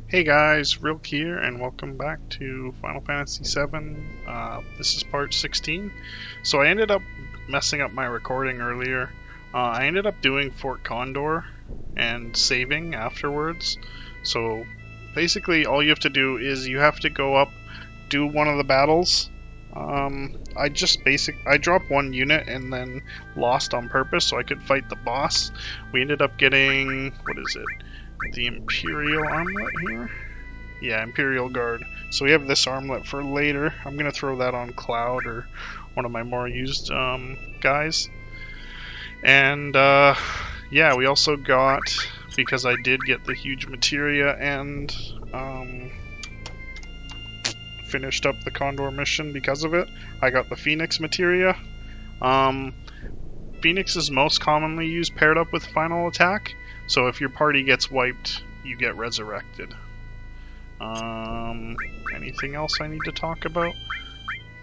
Hey guys, Rilk here, and welcome back to Final Fantasy VII. This is part 16. So I ended up messing up my recording earlier. I ended up doing Fort Condor and saving afterwards. So basically, all you have to do is you have to go up, do one of the battles. I dropped one unit and then lost on purpose so I could fight the boss. We ended up getting, what is it? The Imperial Armlet here? Yeah, Imperial Guard. So we have this armlet for later. I'm going to throw that on Cloud or one of my more used guys. And yeah, we also got, because I did get the huge materia and finished up the Condor mission because of it, I got the Phoenix materia. Um, Phoenix is most commonly used paired up with Final Attack. So if your party gets wiped, you get resurrected. Anything else I need to talk about?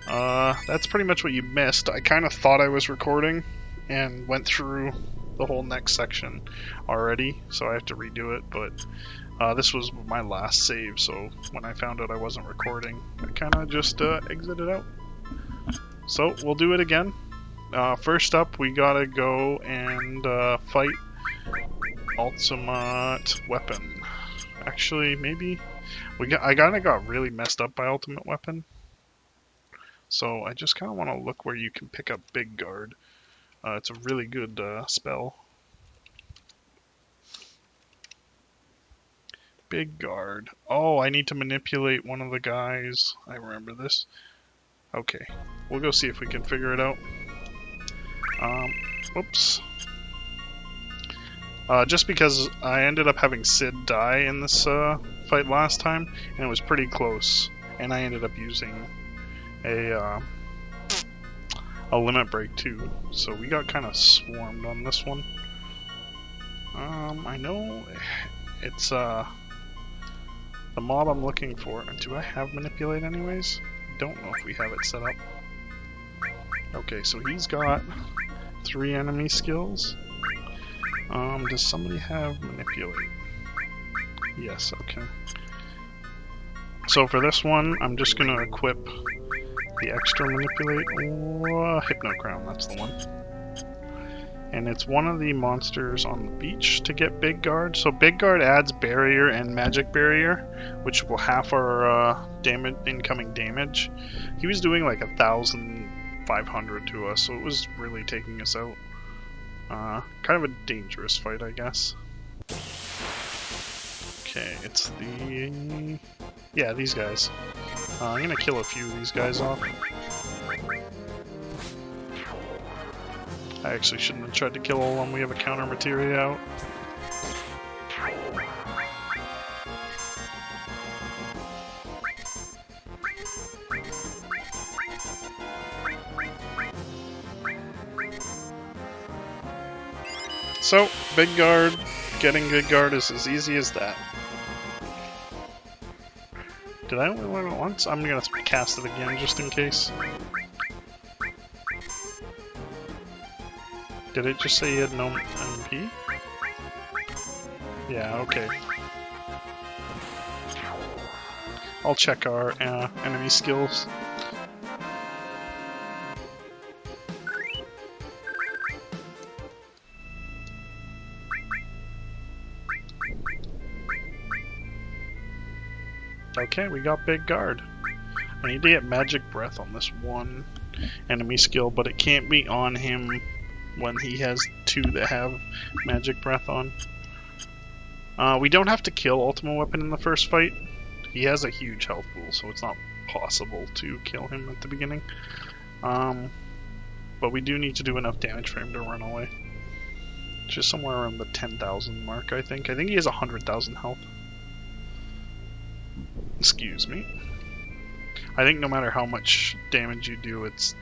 That's pretty much what you missed. I kind of thought I was recording and went through the whole next section already, so I have to redo it, but this was my last save, so when I found out I wasn't recording, I kind of just exited out. So, we'll do it again. First up, we gotta go and fight Ultimate Weapon. Actually, maybe... I kind of got really messed up by Ultimate Weapon. So I just kind of want to look where you can pick up Big Guard. It's a really good spell. Big Guard. Oh, I need to manipulate one of the guys. I remember this. Okay, we'll go see if we can figure it out. Oops. Just because I ended up having Sid die in this fight last time, and it was pretty close, and I ended up using a limit break too, so we got kind of swarmed on this one. I know it's the mob I'm looking for. Do I have manipulate anyways? Don't know if we have it set up. Okay, so he's got 3 enemy skills. Does somebody have manipulate? Yes, okay. So for this one, I'm just gonna equip the extra manipulate or Hypno Crown, that's the one. And it's one of the monsters on the beach to get Big Guard. So Big Guard adds barrier and magic barrier, which will half our incoming damage. He was doing like 1,500 to us, so it was really taking us out. Kind of a dangerous fight, I guess. Okay, it's the... yeah, these guys. I'm gonna kill a few of these guys off. I actually shouldn't have tried to kill all of them. We have a counter materia out. So, Big Guard, getting Big Guard is as easy as that. Did I only learn it once? I'm gonna cast it again just in case. Did it just say you had no MP? Yeah, okay. I'll check our enemy skills. Okay, we got Big Guard. I need to get Magic Breath on this one enemy skill, but it can't be on him when he has 2 that have Magic Breath on. We don't have to kill Ultimate Weapon in the first fight. He has a huge health pool, so it's not possible to kill him at the beginning. But we do need to do enough damage for him to run away. Just somewhere around the 10,000 mark, I think. I think he has 100,000 health. Excuse me. I think no matter how much damage you do, it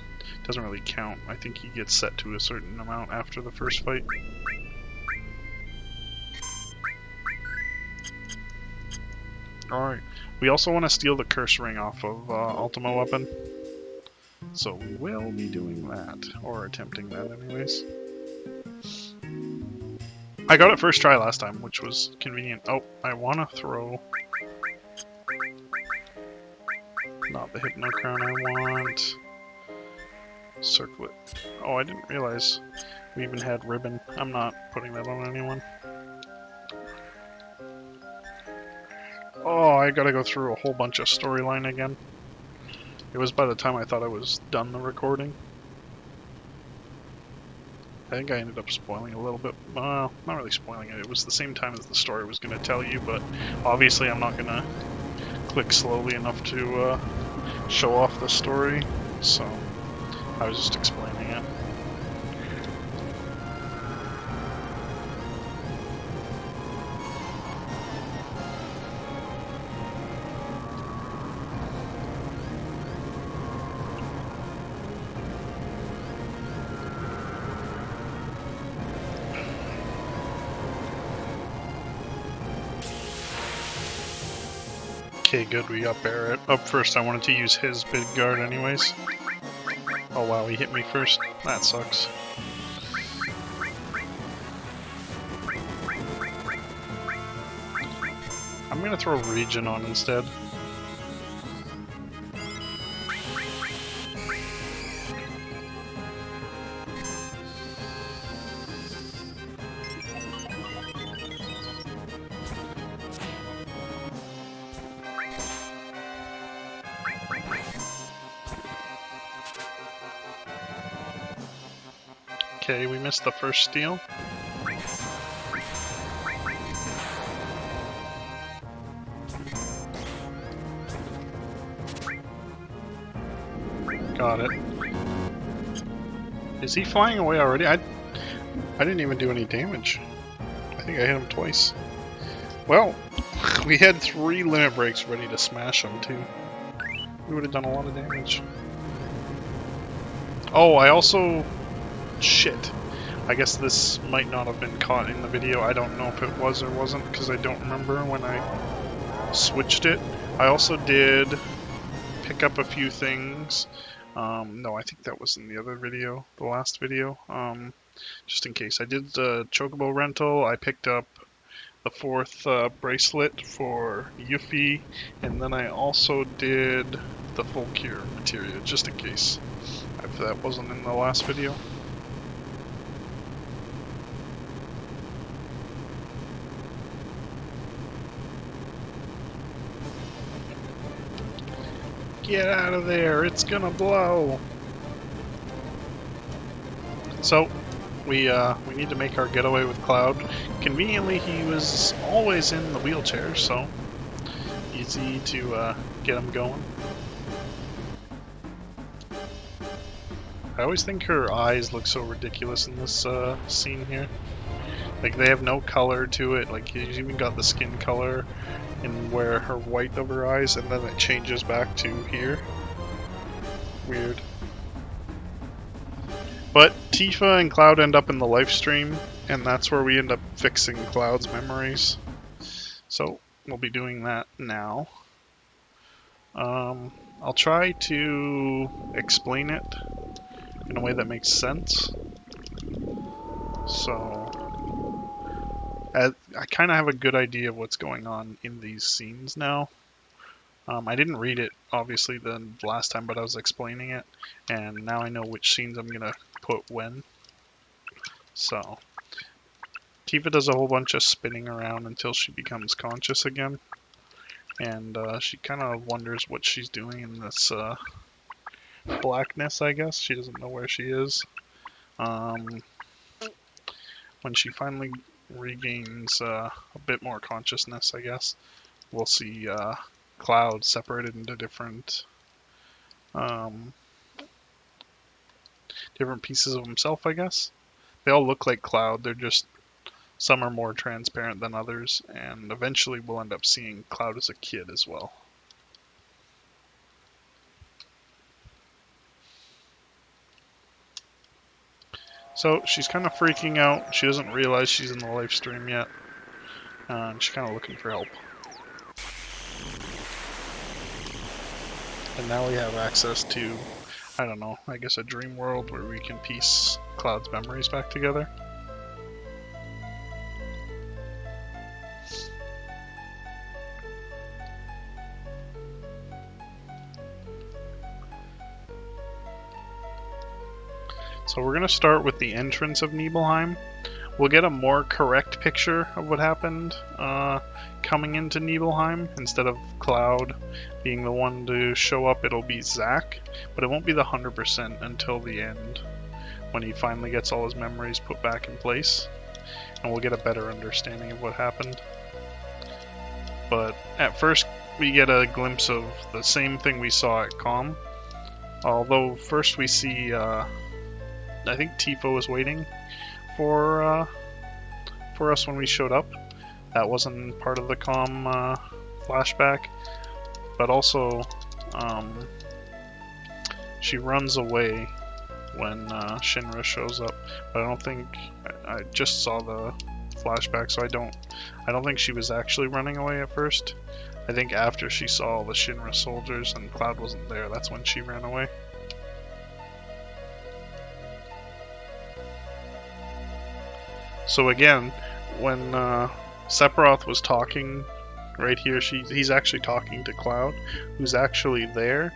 doesn't really count. I think he gets set to a certain amount after the first fight. Alright, we also want to steal the curse ring off of Ultima Weapon. So we will be doing that, or attempting that anyways. I got it first try last time, which was convenient. Oh, I want to throw Not the Hypnocrown I want. Circlet. Oh, I didn't realize we even had ribbon. I'm not putting that on anyone. Oh, I gotta go through a whole bunch of storyline again. It was by the time I thought I was done the recording. I think I ended up spoiling a little bit. Well, not really spoiling it. It was the same time as the story was going to tell you, but obviously I'm not going to click slowly enough to show off the story, so I was just explaining it. Okay, good, we got Barrett. Up first, I wanted to use his big guard anyways. Oh wow, he hit me first. That sucks. I'm gonna throw Regen on instead. Okay, we missed the first steal. Got it. Is he flying away already? I didn't even do any damage. I think I hit him twice. Well, we had 3 limit breaks ready to smash him too. We would have done a lot of damage. Oh, I also... Shit. I guess this might not have been caught in the video. I don't know if it was or wasn't, because I don't remember when I switched it. I also did pick up a few things. No, I think that was in the other video, the last video. Just in case. I did the Chocobo rental. I picked up the 4th bracelet for Yuffie, and then I also did the full cure materia, just in case. If that wasn't in the last video. Get out of there, it's gonna blow! So, we need to make our getaway with Cloud. Conveniently, he was always in the wheelchair, so easy to get him going. I always think her eyes look so ridiculous in this scene here. Like, they have no color to it. Like, he's even got the skin color in where her white of her eyes, and then it changes back to here. Weird. But Tifa and Cloud end up in the live stream, and that's where we end up fixing Cloud's memories. So, we'll be doing that now. I'll try to explain it in a way that makes sense. So, I kind of have a good idea of what's going on in these scenes now. I didn't read it, obviously, the last time, but I was explaining it, and now I know which scenes I'm going to put when. So, Tifa does a whole bunch of spinning around until she becomes conscious again, and she kind of wonders what she's doing in this blackness, I guess. She doesn't know where she is. When she finally regains a bit more consciousness, I guess, we'll see Cloud separated into different different pieces of himself, I guess. They all look like Cloud, they're just, some are more transparent than others, and eventually we'll end up seeing Cloud as a kid as well. So she's kind of freaking out. She doesn't realize she's in the live stream yet. And she's kind of looking for help. And now we have access to, I don't know, I guess a dream world where we can piece Cloud's memories back together. So we're going to start with the entrance of Nibelheim. We'll get a more correct picture of what happened coming into Nibelheim. Instead of Cloud being the one to show up, it'll be Zack, but it won't be the 100% until the end, when he finally gets all his memories put back in place, and we'll get a better understanding of what happened. But at first, we get a glimpse of the same thing we saw at Calm, although first we see, I think Tifa was waiting for us when we showed up. That wasn't part of the Calm flashback, but also she runs away when Shinra shows up. But I don't think I just saw the flashback, so I don't think she was actually running away at first. I think after she saw all the Shinra soldiers and Cloud wasn't there, that's when she ran away. So again, when Sephiroth was talking right here, he's actually talking to Cloud, who's actually there,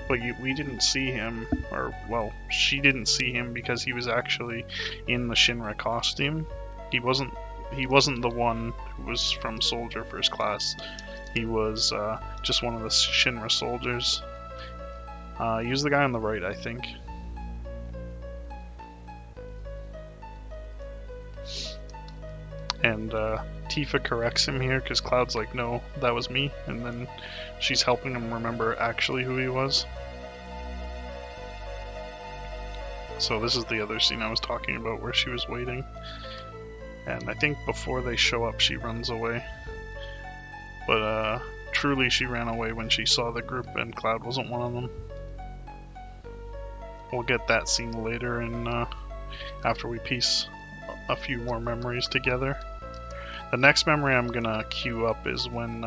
but we didn't see him, or well, she didn't see him because he was actually in the Shinra costume. He wasn't the one who was from Soldier First Class. He was just one of the Shinra soldiers. He was the guy on the right, I think. And Tifa corrects him here because Cloud's like, no, that was me, and then she's helping him remember actually who he was. So this is the other scene I was talking about where she was waiting, and I think before they show up she runs away, but truly she ran away when she saw the group and Cloud wasn't one of them. We'll get that scene later in after we piece a few more memories together. The next memory I'm gonna queue up is when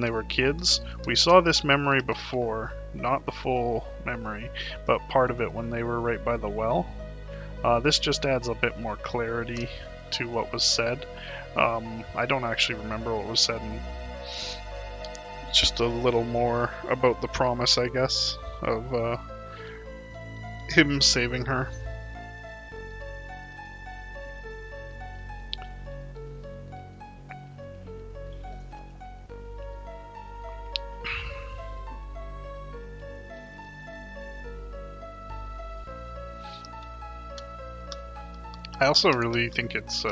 they were kids. We saw this memory before, not the full memory, but part of it when they were right by the well. This just adds a bit more clarity to what was said. I don't actually remember what was said, and just a little more about the promise, I guess, of him saving her. I also really think it's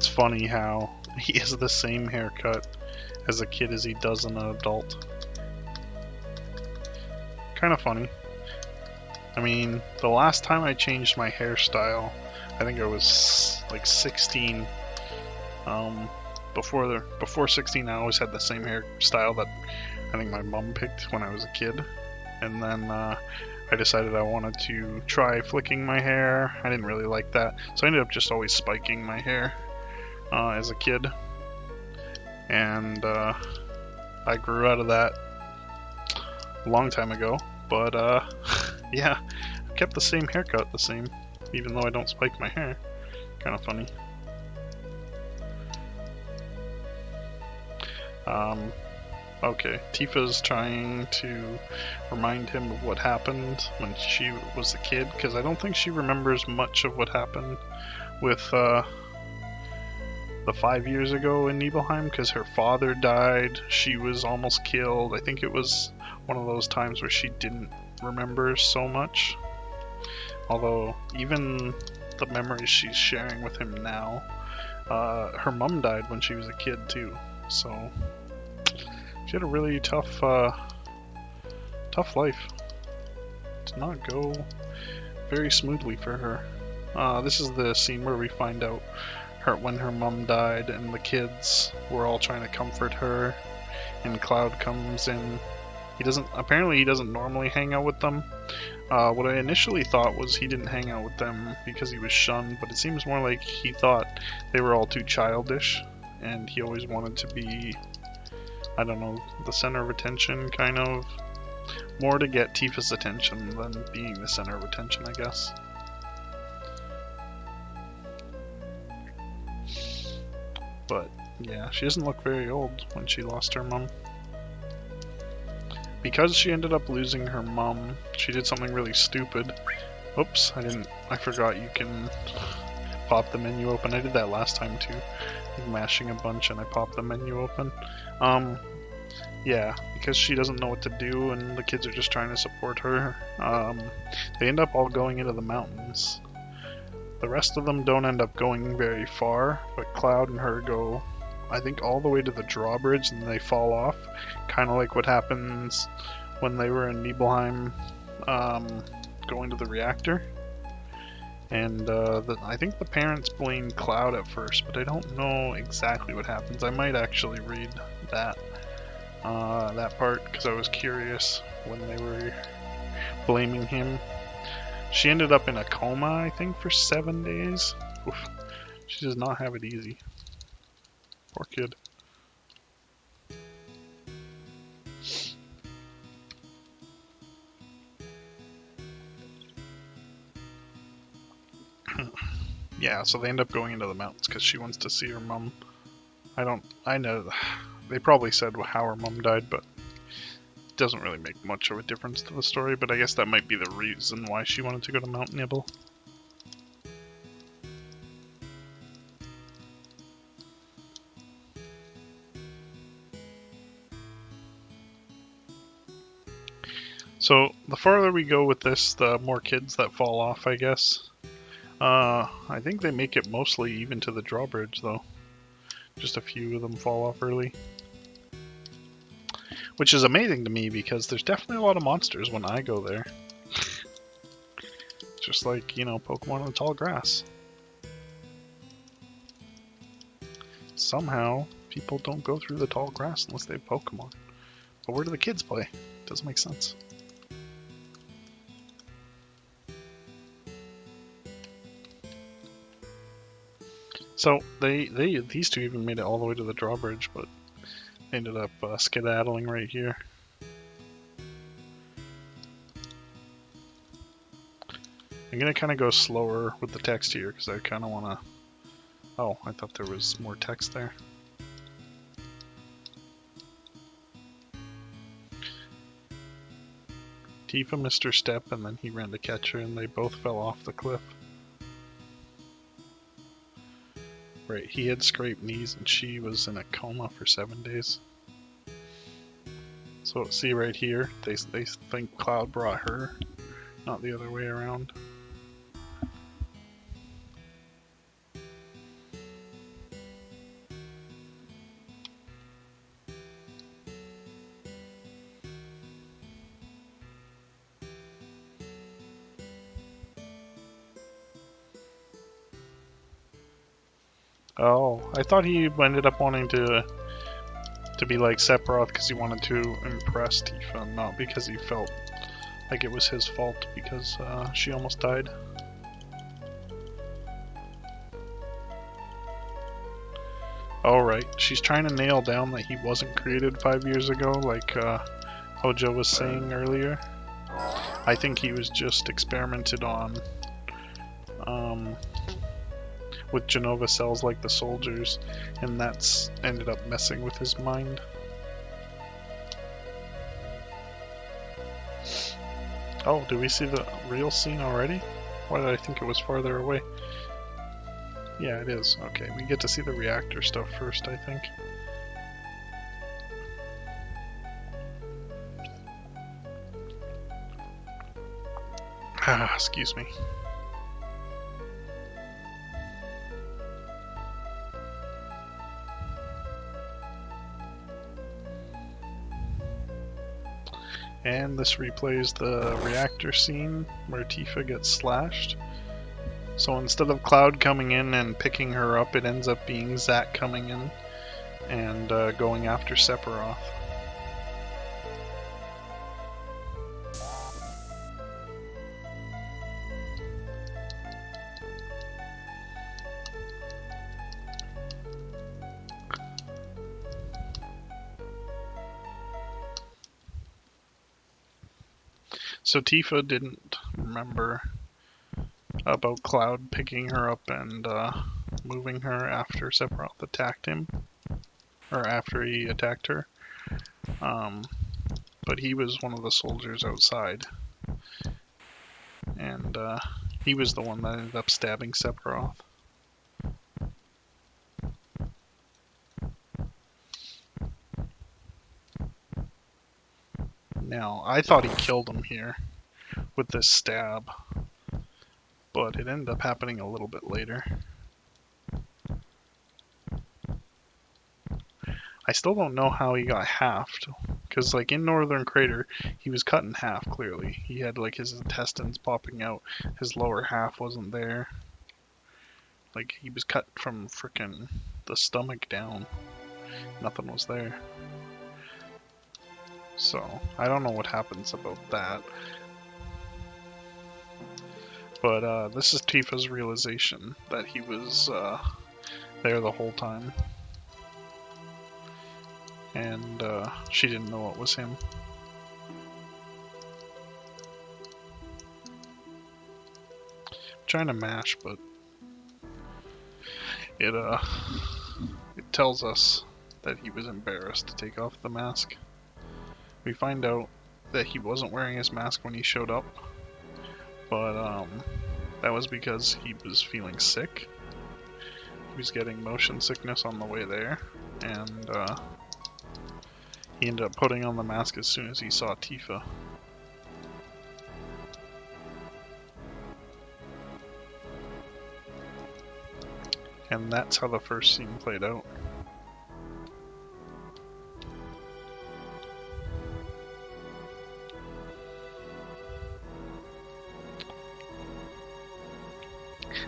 funny how he has the same haircut as a kid as he does an adult. Kind of funny. I mean, the last time I changed my hairstyle, I think I was like 16. Before 16, I always had the same hairstyle that I think my mom picked when I was a kid, and then I decided I wanted to try flicking my hair. I didn't really like that, so I ended up just always spiking my hair as a kid. And I grew out of that a long time ago, but yeah, I kept the same haircut the same, even though I don't spike my hair. Kind of funny. Okay, Tifa's trying to remind him of what happened when she was a kid, because I don't think she remembers much of what happened with the 5 years ago in Nibelheim, because her father died, she was almost killed. I think it was one of those times where she didn't remember so much. Although, even the memories she's sharing with him now, her mom died when she was a kid too, so she had a really tough life. Did not go very smoothly for her. This is the scene where we find out when her mom died and the kids were all trying to comfort her, and Cloud comes in. He doesn't normally hang out with them. What I initially thought was he didn't hang out with them because he was shunned, but it seems more like he thought they were all too childish, and he always wanted to be, I don't know, the center of attention, kind of. More to get Tifa's attention than being the center of attention, I guess. But, yeah, she doesn't look very old when she lost her mom. Because she ended up losing her mom, she did something really stupid. Oops, I forgot you can pop the menu open. I did that last time too. Like mashing a bunch and I popped the menu open. Yeah, because she doesn't know what to do and the kids are just trying to support her. They end up all going into the mountains. The rest of them don't end up going very far, but Cloud and her go, I think, all the way to the drawbridge and they fall off. Kind of like what happens when they were in Nibelheim, going to the reactor. And I think the parents blame Cloud at first, but I don't know exactly what happens. I might actually read that part because I was curious when they were blaming him. She ended up in a coma, I think, for 7 days. Oof. She does not have it easy. Poor kid. Yeah, so they end up going into the mountains because she wants to see her mom. I know, they probably said how her mom died, but it doesn't really make much of a difference to the story, but I guess that might be the reason why she wanted to go to Mount Nibel. So, the farther we go with this, the more kids that fall off, I guess. I think they make it mostly even to the drawbridge, though. Just a few of them fall off early. Which is amazing to me, because there's definitely a lot of monsters when I go there. Just like, you know, Pokemon in the tall grass. Somehow, people don't go through the tall grass unless they have Pokemon. But where do the kids play? Doesn't make sense. So these two even made it all the way to the drawbridge, but they ended up skedaddling right here. I'm gonna kind of go slower with the text here because I kind of want to. Oh, I thought there was more text there. Tifa missed her step and then he ran to catch her and they both fell off the cliff. Right, he had scraped knees and she was in a coma for 7 days. So see right here, they think Cloud brought her, not the other way around. Oh, I thought he ended up wanting to be like Sephiroth because he wanted to impress Tifa, not because he felt like it was his fault because she almost died. Alright, she's trying to nail down that he wasn't created 5 years ago, like Hojo was saying earlier. I think he was just experimented on with Jenova cells like the soldiers, and that's ended up messing with his mind. Oh, do we see the real scene already? Why did I think it was farther away? Yeah, it is. Okay, we get to see the reactor stuff first, I think. Ah, excuse me. And this replays the reactor scene where Tifa gets slashed. So instead of Cloud coming in and picking her up, it ends up being Zack coming in and going after Sephiroth. So Tifa didn't remember about Cloud picking her up and moving her after Sephiroth attacked him, or after he attacked her. But he was one of the soldiers outside, and he was the one that ended up stabbing Sephiroth. Now, I thought he killed him here with this stab, but it ended up happening a little bit later. I still don't know how he got halved, because like in Northern Crater, he was cut in half clearly. He had like his intestines popping out, his lower half wasn't there. Like he was cut from frickin' the stomach down. Nothing was there. So, I don't know what happens about that. But this is Tifa's realization that he was there the whole time. And she didn't know it was him. I'm trying to mash, but it tells us that he was embarrassed to take off the mask. We find out that he wasn't wearing his mask when he showed up, but that was because he was feeling sick. He was getting motion sickness on the way there, and he ended up putting on the mask as soon as he saw Tifa. And that's how the first scene played out.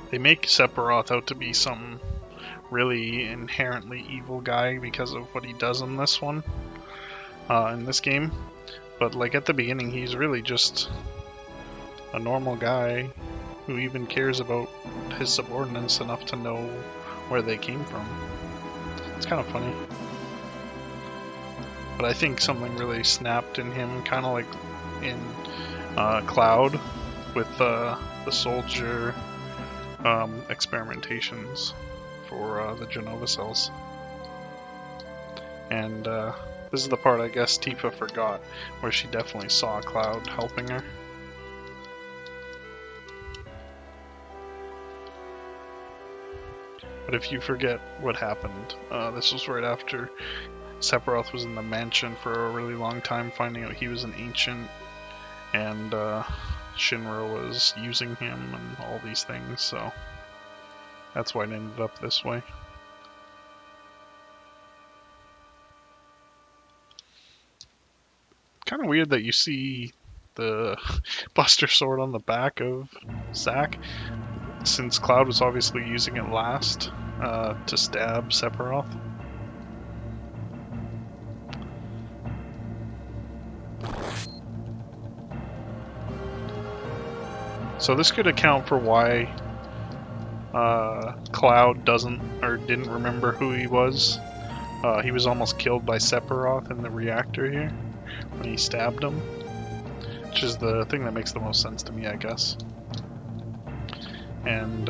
They make Sephiroth out to be some really inherently evil guy because of what he does in this one, in this game. But like at the beginning, he's really just a normal guy who even cares about his subordinates enough to know where they came from. It's kind of funny. But I think something really snapped in him, kind of like in Cloud with the soldier experimentations for the Jenova cells. And this is the part I guess Tifa forgot, where she definitely saw Cloud helping her. But if you forget what happened, this was right after Sephiroth was in the mansion for a really long time, finding out he was an ancient, and Shinra was using him and all these things, so that's why it ended up this way. Kind of weird that you see the Buster Sword on the back of Zack, since Cloud was obviously using it last to stab Sephiroth. So this could account for why Cloud didn't remember who he was. He was almost killed by Sephiroth in the reactor here when he stabbed him, which is the thing that makes the most sense to me, I guess. And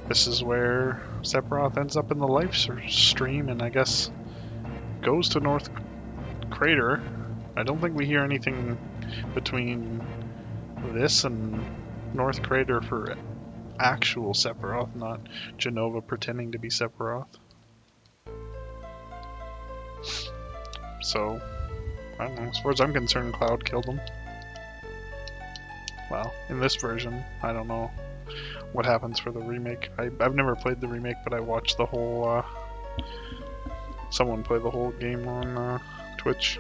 this is where Sephiroth ends up in the live stream, and I guess goes to North Crater. I don't think we hear anything between this and North Crater for actual Sephiroth, not Jenova pretending to be Sephiroth. So, I don't know, as far as I'm concerned, Cloud killed him. Well, in this version, I don't know what happens for the remake. I've never played the remake, but I watched the whole, someone play the whole game on Twitch.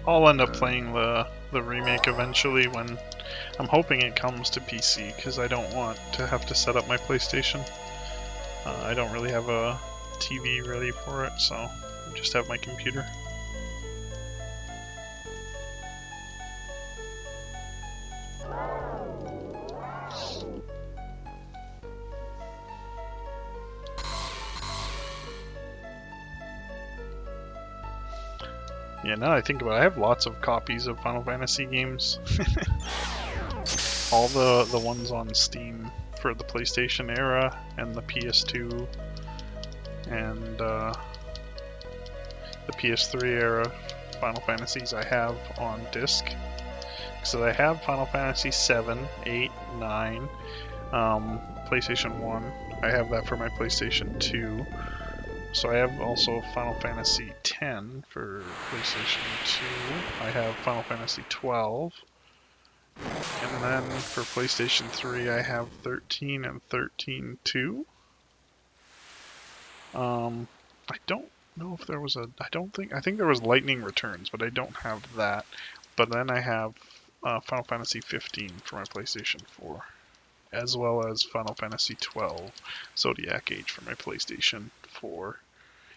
I'll end up playing the remake eventually when I'm hoping it comes to PC, because I don't want to have to set up my PlayStation. I don't really have a TV ready for it, so I just have my computer. Yeah, now that I think about it, I have lots of copies of Final Fantasy games. all the ones on Steam for the PlayStation era and the PS2 and the PS3 era Final Fantasies I have on disc. So I have Final Fantasy 7, 8, 9, PlayStation 1. I have that for my PlayStation 2. So I have also Final Fantasy 10 for PlayStation 2. I have Final Fantasy 12. And then for PlayStation 3 I have 13 and 13-2. I don't know if there was I think there was Lightning Returns, but I don't have that. But then I have Final Fantasy 15 for my PlayStation 4, as well as Final Fantasy 12 Zodiac Age for my PlayStation 4,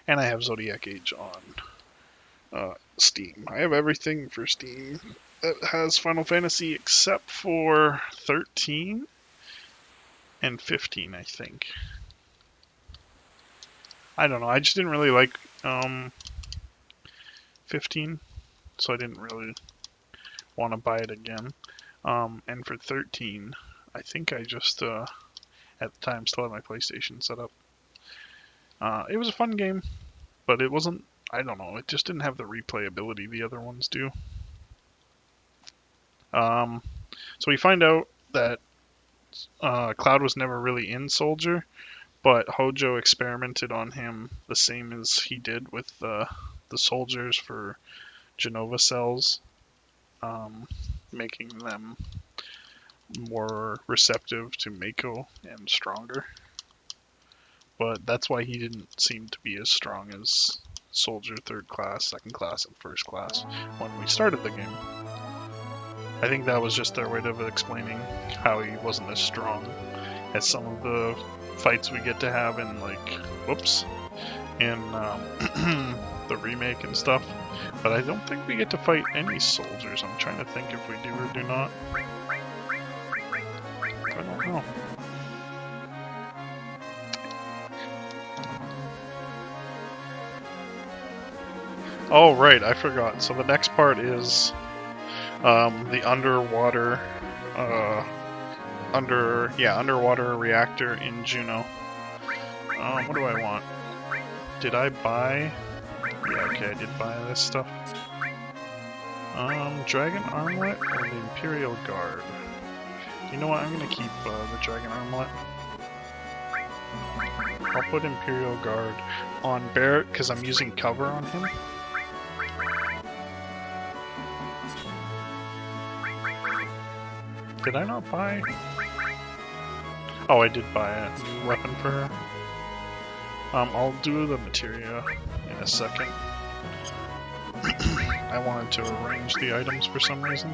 and I have Zodiac Age on Steam. I have everything for Steam that has Final Fantasy except for 13 and 15, I think. I don't know, I just didn't really like 15, so I didn't really want to buy it again. And for 13, I think I just, at the time, still had my PlayStation set up. It was a fun game, but it wasn't, I don't know, it just didn't have the replayability the other ones do. So we find out that Cloud was never really in Soldier, but Hojo experimented on him the same as he did with the soldiers for Genova cells, making them more receptive to Mako and stronger. But that's why he didn't seem to be as strong as Soldier 3rd class, 2nd class, and 1st class when we started the game. I think that was just their way of explaining how he wasn't as strong as some of the fights we get to have in, like, in the remake and stuff. But I don't think we get to fight any soldiers. I'm trying to think if we do or do not. I don't know. Oh, right, I forgot. So the next part is the underwater underwater reactor in Juno. What do I want? Did I buy? Yeah, okay, I did buy this stuff. Dragon Armlet or the Imperial Guard? You know what, I'm gonna keep the Dragon Armlet. I'll put Imperial Guard on Barret because I'm using cover on him. Did I not buy? Oh, I did buy a new weapon for her. I'll do the materia in a second. I wanted to arrange the items for some reason.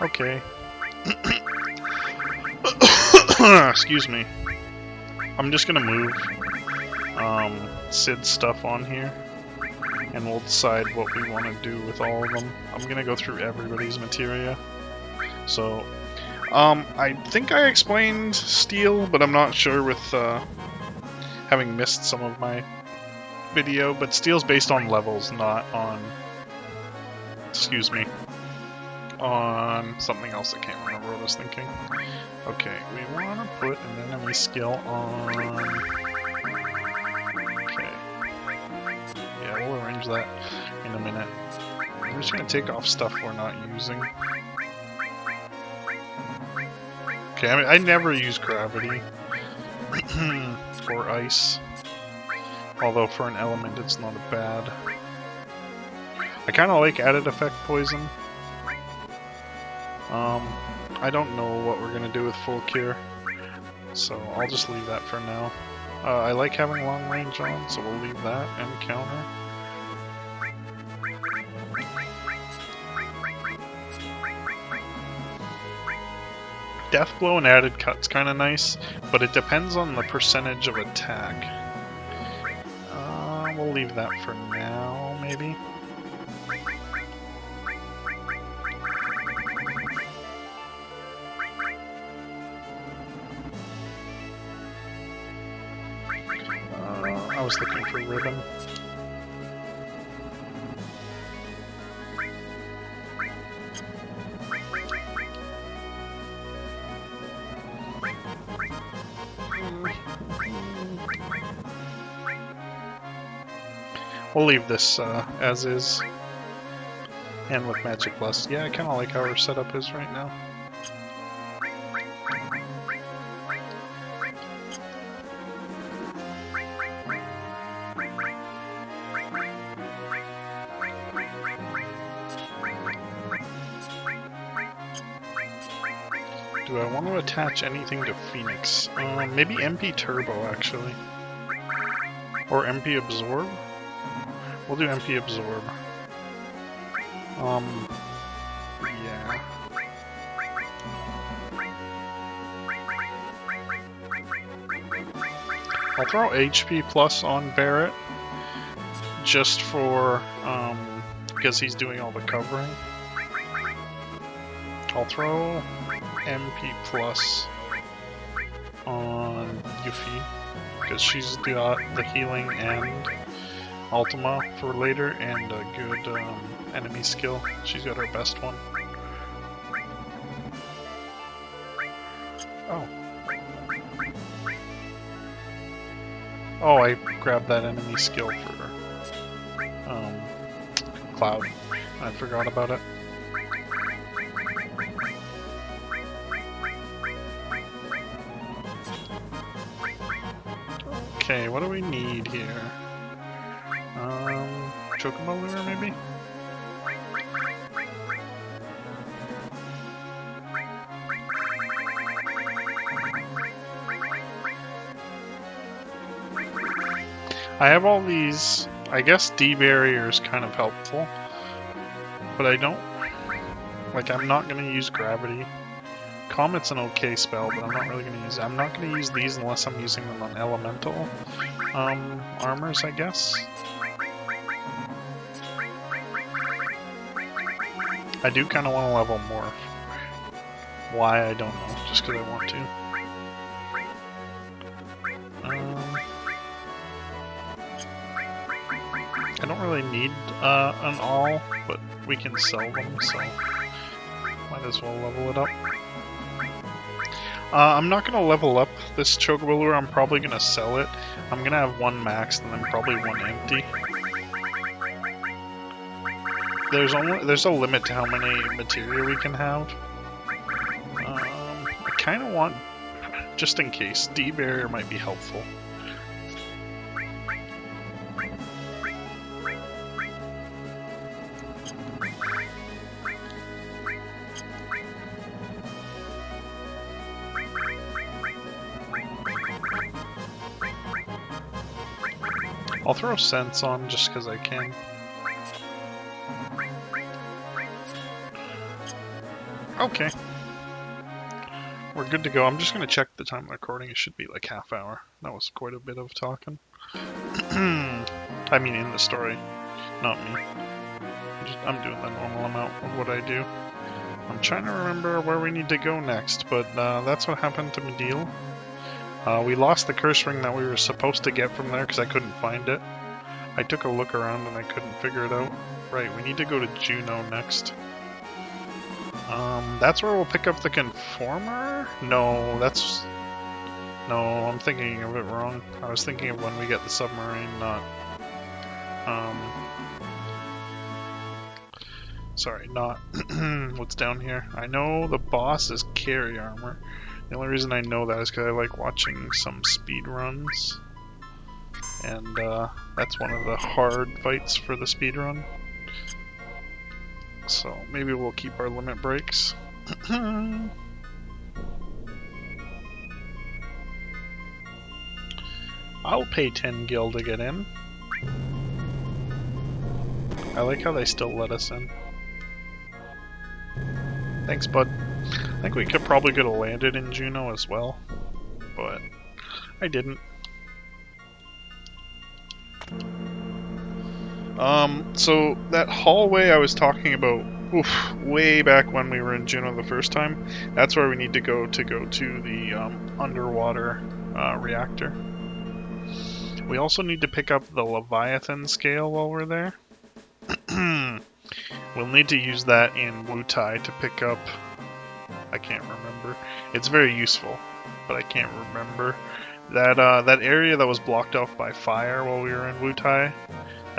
Okay. Excuse me. I'm just gonna move Cid's stuff on here, and we'll decide what we want to do with all of them. I'm gonna go through everybody's materia. So, I think I explained Steel, but I'm not sure with having missed some of my video. But Steel's based on levels, not on, excuse me, on something else. I can't remember what I was thinking. Okay, we want to put an enemy skill on... Okay. Yeah, we'll arrange that in a minute. I'm just going to take off stuff we're not using. Okay, I mean, I never use gravity or ice. Although for an element it's not a bad. I kind of like added effect poison. I don't know what we're gonna do with full cure, so I'll just leave that for now. I like having long range on, so we'll leave that and counter. Death blow and added cut's kind of nice, but it depends on the percentage of attack. We'll leave that for now, maybe. I was looking for ribbon. We'll leave this as is. And with Magic Plus. Yeah, I kind of like how our setup is right now. Do I want to attach anything to Phoenix? Maybe MP Turbo, actually. Or MP Absorb? We'll do MP Absorb. Yeah. I'll throw HP Plus on Barret. Just for, because he's doing all the covering. I'll throw MP Plus on Yuffie, because she's got the healing and Ultima for later, and a good enemy skill. She's got her best one. Oh. Oh, I grabbed that enemy skill for Cloud. I forgot about it. Okay, what do we need here? Chocobo Lure, maybe? I have all these, I guess D-Barrier is kind of helpful, but I don't, like, I'm not going to use Gravity. Comet's an okay spell, but I'm not really going to use it. I'm not going to use these unless I'm using them on Elemental armors, I guess. I do kind of want to level more. Why, I don't know, just because I want to. I don't really need an all, but we can sell them, so might as well level it up. I'm not going to level up this Chocobo Lure, I'm probably going to sell it. I'm going to have one maxed and then probably one empty. There's a limit to how many materia we can have. I kind of want, just in case, D-Barrier might be helpful. I'll throw Sense on just because I can. Okay. We're good to go. I'm just going to check the time of recording. It should be like half hour. That was quite a bit of talking. I mean in the story, not me. I'm doing the normal amount of what I do. I'm trying to remember where we need to go next, but that's what happened to Mideel. We lost the curse ring that we were supposed to get from there because I couldn't find it. I took a look around and I couldn't figure it out. Right, we need to go to Juno next. That's where we'll pick up the Conformer? No, that's... No, I'm thinking of it wrong. I was thinking of when we get the submarine, not... Sorry, not... What's down here? I know the boss is carry armor. The only reason I know that is because I like watching some speed runs. And that's one of the hard fights for the speed run. So maybe we'll keep our limit breaks. I'll pay 10 gil to get in. I like how they still let us in. Thanks, bud. I think we probably could have landed in Juno as well, but I didn't. So that hallway I was talking about, way back when we were in Juno the first time, that's where we need to go to the underwater reactor. We also need to pick up the Leviathan scale while we're there. We'll need to use that in Wutai to pick up... I can't remember. It's very useful, but I can't remember. That area that was blocked off by fire while we were in Wutai,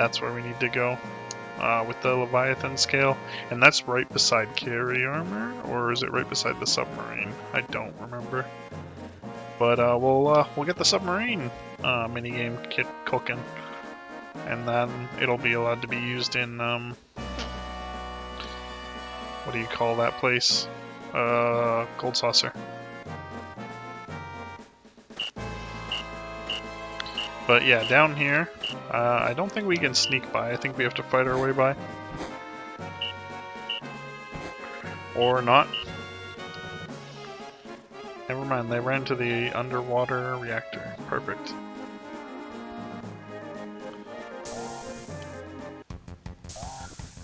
That's where we need to go with the Leviathan scale. And that's right beside carry armor, or is it right beside the submarine? I don't remember. But we'll get the submarine minigame kit cooking. And then it'll be allowed to be used in, what do you call that place? Gold Saucer. But yeah, down here, I don't think we can sneak by. I think we have to fight our way by. Or not. Never mind, they ran to the underwater reactor. Perfect.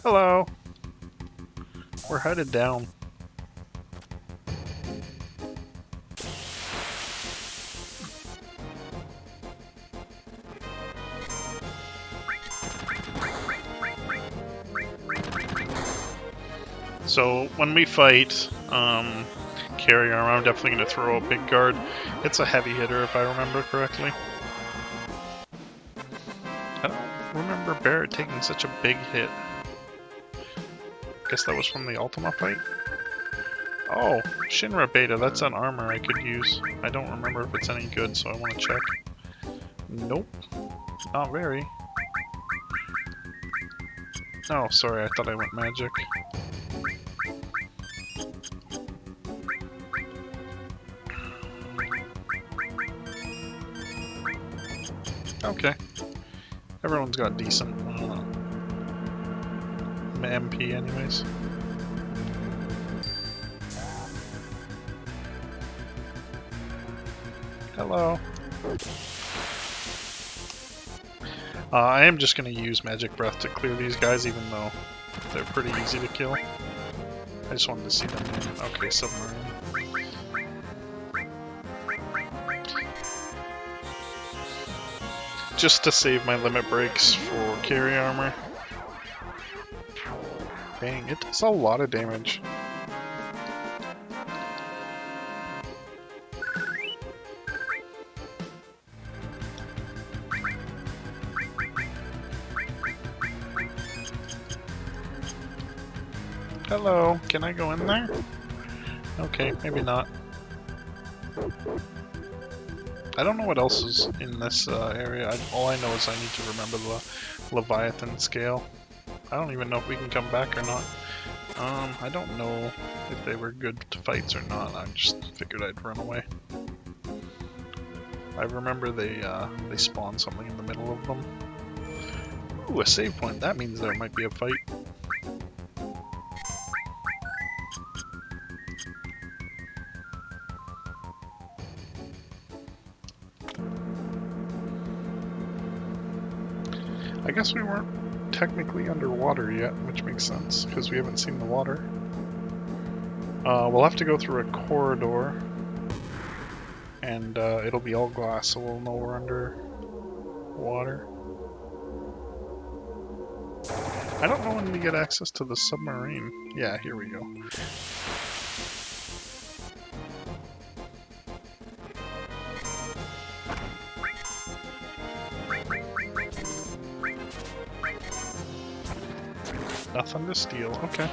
Hello! We're headed down. So when we fight carry armor, I'm definitely going to throw a big guard. It's a heavy hitter if I remember correctly. I don't remember Barret taking such a big hit. Guess that was from the Ultima fight? Oh, Shinra Beta, that's an armor I could use. I don't remember if it's any good, so I want to check. Nope. Not very. Oh, sorry, I thought I went magic. Okay. Everyone's got decent MP anyways. Hello. I am just going to use Magic Breath to clear these guys, even though they're pretty easy to kill. I just wanted to see them in. Okay, submarine. Just to save my limit breaks for carry armor. Dang, it does a lot of damage. Hello, can I go in there? Okay, maybe not. I don't know what else is in this area. All I know is I need to remember the Leviathan scale. I don't even know if we can come back or not. I don't know if they were good fights or not. I just figured I'd run away. I remember they spawned something in the middle of them. Ooh, a save point. That means there might be a fight. I guess we weren't technically underwater yet, which makes sense, because we haven't seen the water. We'll have to go through a corridor, and it'll be all glass, so we'll know we're under water. I don't know when we get access to the submarine. Yeah, here we go. Nothing to steal, okay.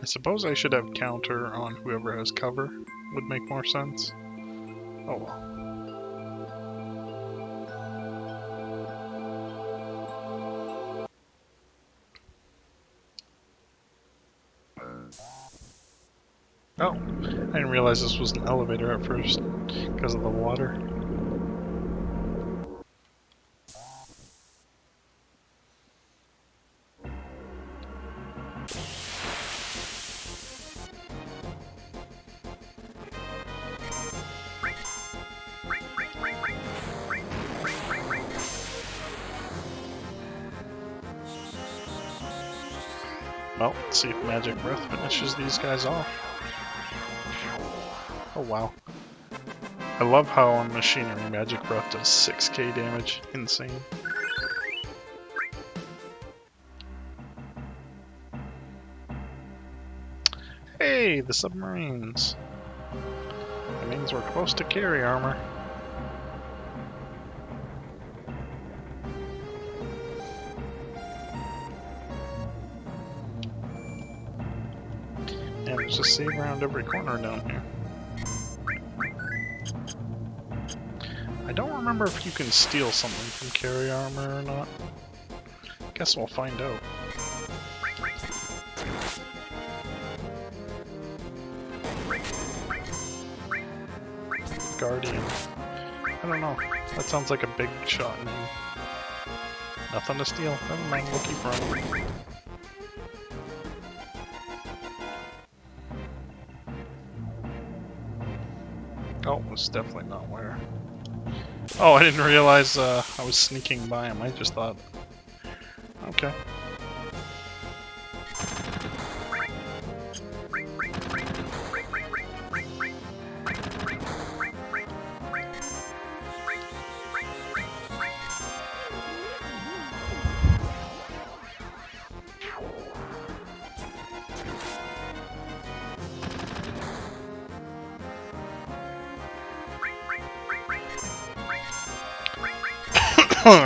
I suppose I should have counter on whoever has cover. Would make more sense. Oh well. Oh, I didn't realize this was an elevator at first because of the water. Well, let's see if Magic Breath finishes these guys off. Oh wow. I love how on Machinery Magic Breath does 6k damage. Insane. Hey, the submarines. That means we're close to carry armor. And there's a save around every corner down here. I don't remember if you can steal something from carry armor or not. Guess we'll find out. Guardian. I don't know. That sounds like a big shot name. Nothing to steal. Never mind, we'll keep running. Oh, it's definitely not where. Oh, I didn't realize I was sneaking by him. I just thought... Okay.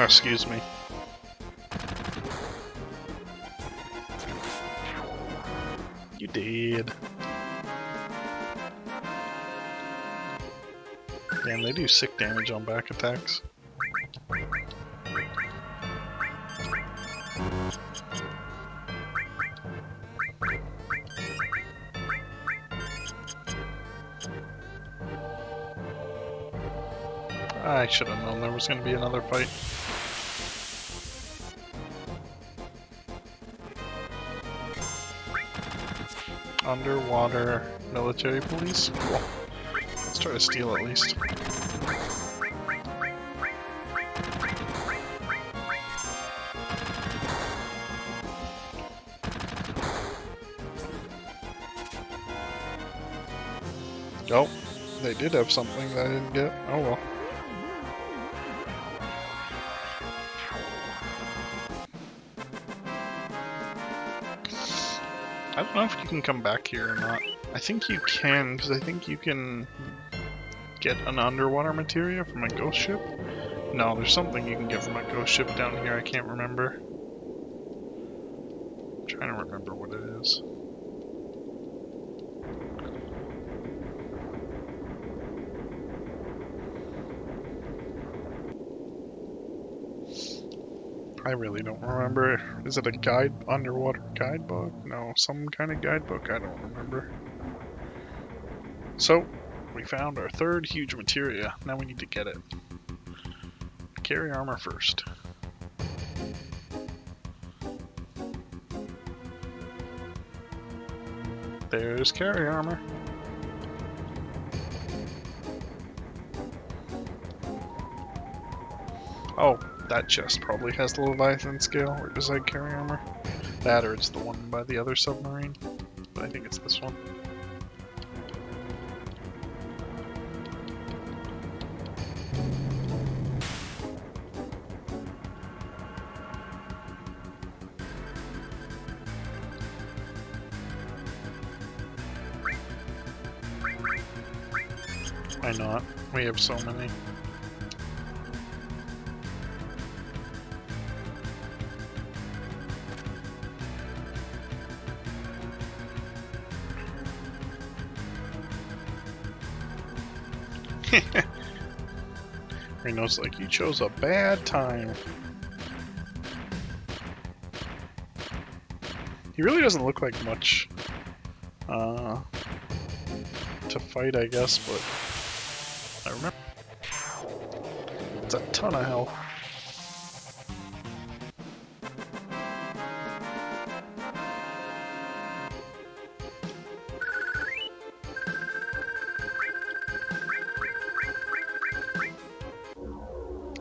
Excuse me. You did. Damn, they do sick damage on back attacks. I should have known there was going to be another fight. Underwater military police? Cool. Let's try to steal at least. Oh, they did have something that I didn't get. Oh well. I don't know if you can come back here or not. I think you can, because I think you can get an underwater materia from a ghost ship. No, there's something you can get from a ghost ship down here, I can't remember. I'm trying to remember what it is. I really don't remember. Is it a underwater guidebook? No, some kind of guidebook, I don't remember. So, we found our third huge materia. Now we need to get it. Carry armor first. There's carry armor. Oh, that chest probably has the Leviathan scale, or does that carry armor? That, or it's the one by the other submarine. But I think it's this one. Why not? We have so many. Reno's like, you chose a bad time. He really doesn't look like much to fight, I guess, but I remember it's a ton of health.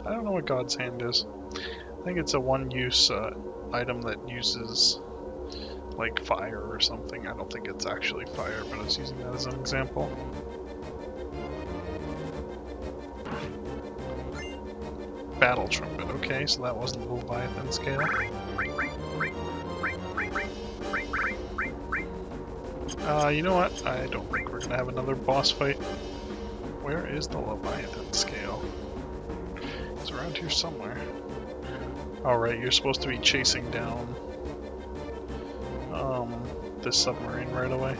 I don't know what God's Hand is. I think it's a one-use item that uses like fire or something. I don't think it's actually fire, but I was using that as an example. Battle Trumpet, okay, so that wasn't the Leviathan scale. You know what? I don't think we're gonna have another boss fight. Where is the Leviathan scale? It's around here somewhere. Alright, you're supposed to be chasing down this submarine right away.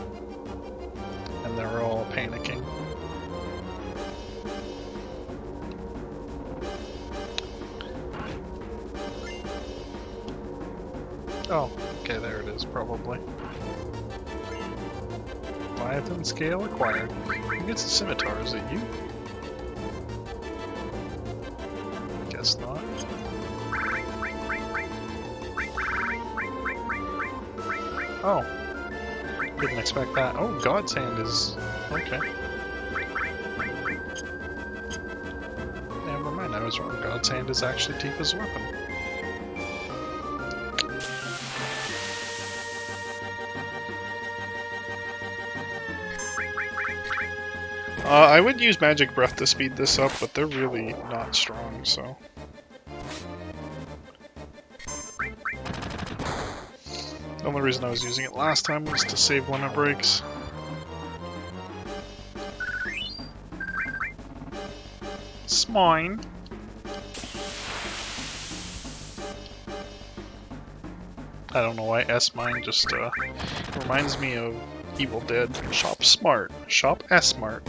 And they're all panicking. Oh, okay, there it is, probably. Leviathan scale acquired. Who gets the scimitar? Is it you? Guess not. Oh. Didn't expect that. Oh, God's Hand is... okay. Never mind, I was wrong. God's Hand is actually Tifa's weapon. I would use Magic Breath to speed this up, but they're really not strong, so... The only reason I was using it last time was to save when it breaks. It's mine. I don't know why S-Mine just reminds me of Evil Dead. Shop smart. Shop S-Smart.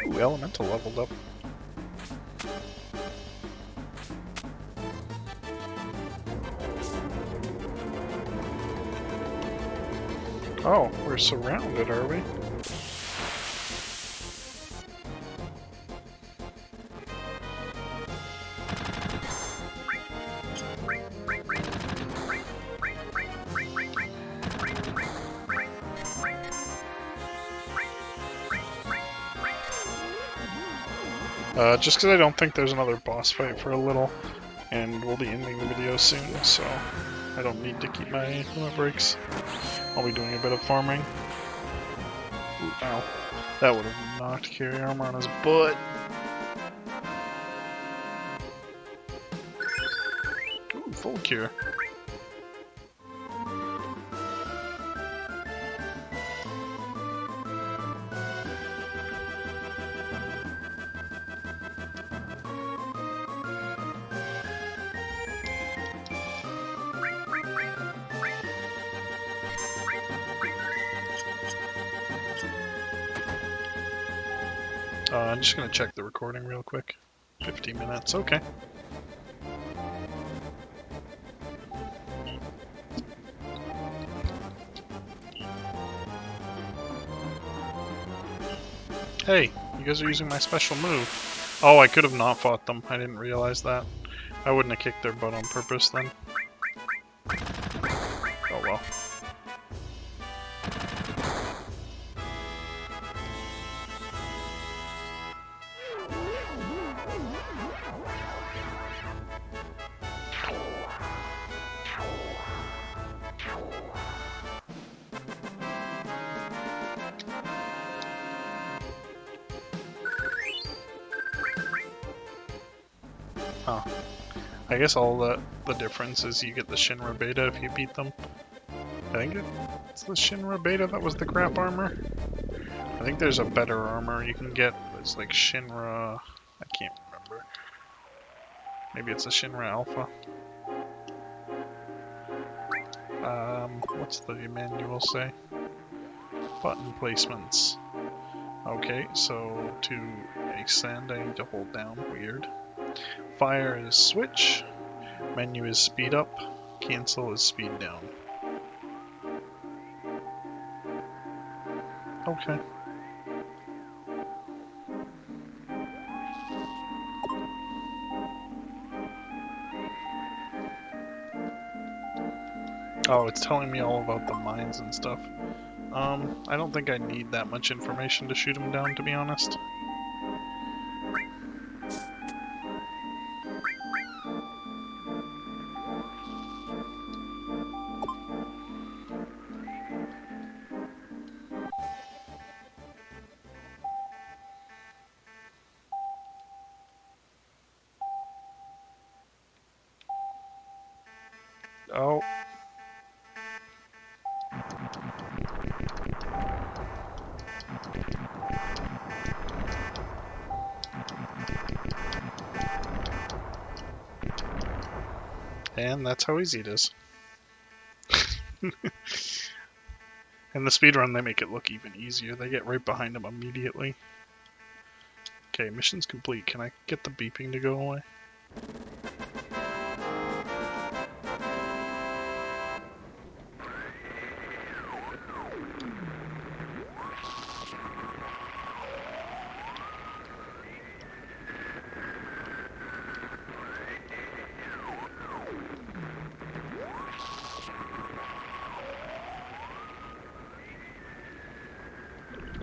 Ooh, Elemental leveled up. Oh, we're surrounded, are we? Just because I don't think there's another boss fight for a little, and we'll be ending the video soon, so I don't need to keep my limit breaks. I'll be doing a bit of farming. Ooh, ow. That would have knocked Carry Armor on his butt. Ooh, full cure. I'm just gonna check the recording real quick. 50 minutes, okay. Hey, you guys are using my special move. Oh, I could have not fought them. I didn't realize that. I wouldn't have kicked their butt on purpose then. Oh well. Huh. I guess all the difference is you get the Shinra Beta if you beat them. I think it's the Shinra Beta that was the crap armor. I think there's a better armor you can get. It's like Shinra... I can't remember. Maybe it's a Shinra Alpha. What's the manual say? Button placements. Okay, so to extend I need to hold down. Weird. Fire is switch. Menu is speed up. Cancel is speed down. Okay. Oh, it's telling me all about the mines and stuff. I don't think I need that much information to shoot him down, to be honest. And that's how easy it is. In the speedrun, they make it look even easier. They get right behind him immediately. Okay, mission's complete. Can I get the beeping to go away?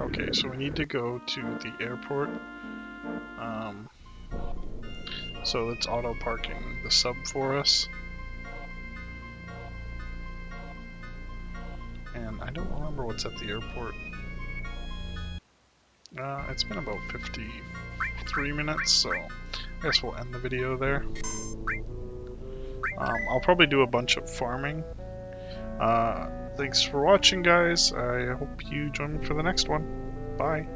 Okay, so we need to go to the airport. So it's auto parking the sub for us. And I don't remember what's at the airport. It's been about 53 minutes, so I guess we'll end the video there. I'll probably do a bunch of farming. Thanks for watching, guys. I hope you join me for the next one. Bye.